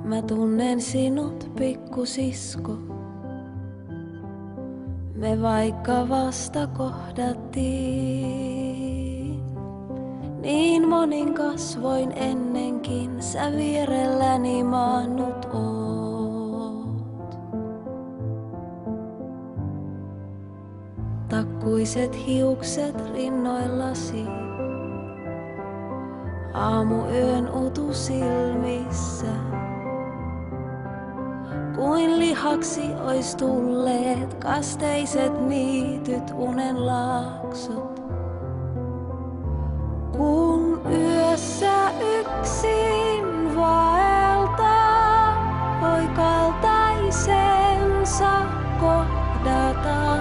Mä tunnen sinut, pikkusisko. Me vaikka vasta kohdattiin. Niin monin kasvoin ennenkin sä vierelläni maannut oot. Takkuiset hiukset rinnoillasi. Aamuyön utu silmissä. Kuin lihaksi ois tulleet kasteiset niityt unen laaksot. Kun yössä yksin vaeltaa, voi kaltaisensa kohdata.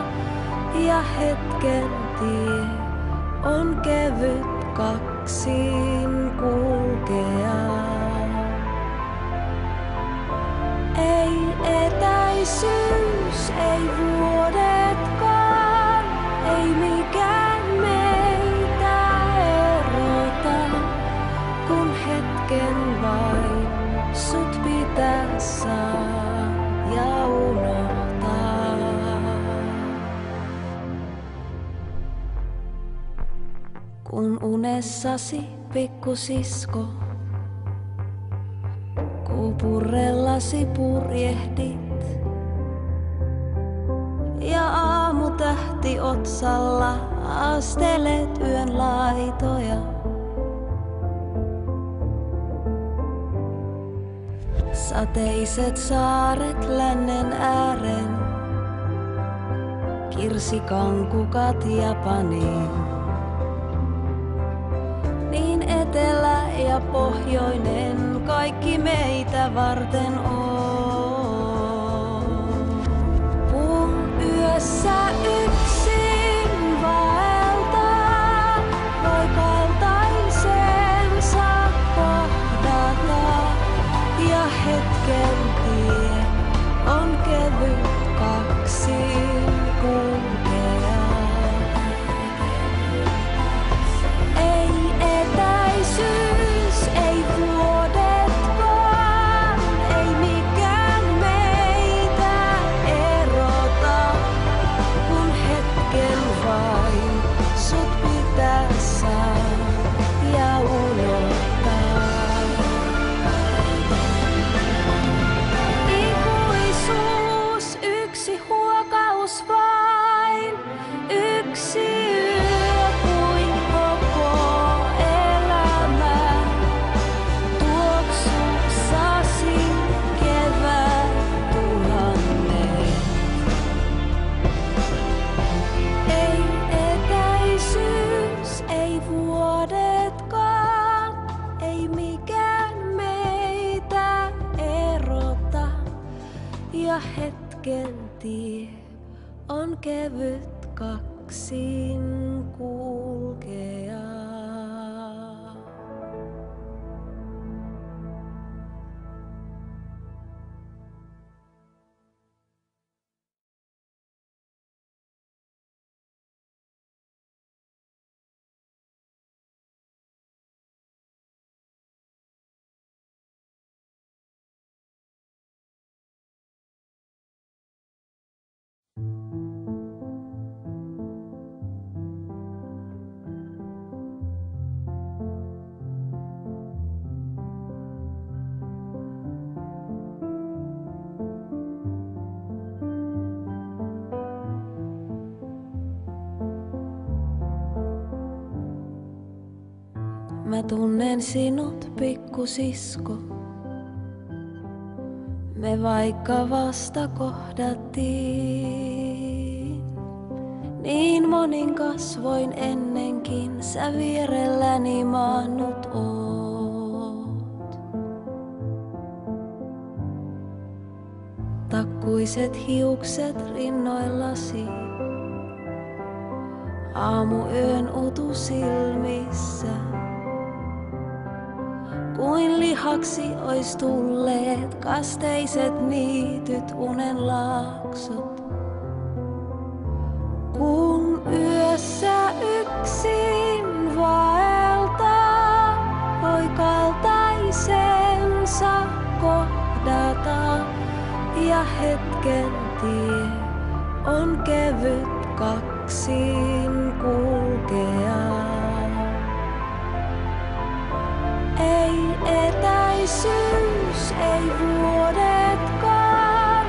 Ja hetken tie on kevyt kaksin kulkea. Ei etäisyys, ei vuodetkaan, ei mikään meitä erota, kun hetken vain sut pitää saa ja unohtaa. Kun unessasi, pikkusisko, kuupurellasi purjehdit ja aamutähti otsalla astelet yön laitoja. Sateiset saaret lännen äären, kirsikankukat Japaniin. Niin etelä ja pohjoinen kaikki meitä varten on. Kun yössä yksin vaeltaa, voi kaltaisensa kohdata. Ja hetken tie on kevyt kaksin kulkea. Ei etäisyys, ei vuodetkaan, ei mikään meitä erota, kun hetken vain sut pitää saa ja unohtaa. Ikuisuus, yksi huokaus vain, yksi yö kuin koko elämä. Tuoksussasi kevät tuhannet. Ei etäisyys, ei vuodetkaan, ei mikään meitä erota. Ja hetken tie on kevyt kaksin kulkea. Mä tunnen sinut, pikkusisko. Me vaikka vasta kohdattiin. Niin monin kasvoin ennenkin sä vierelläni maannut oot. Takkuiset hiukset rinnoillasi. Aamuyön utu silmissä. Kuin lihaksi ois tulleet kasteiset niityt unen laaksot. Kun yössä yksin vaeltaa, voi kaltaisensa kohdata. kevyt kaksin kulkea. Ei etäisyys, ei vuodetkaan,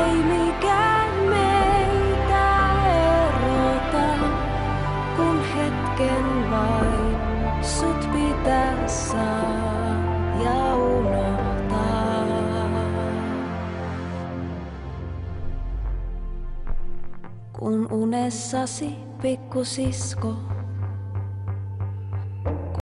ei mikään meitä erota, kun hetken vain sut pitää saa ja unohtaa. Kun unessasi pikkusisko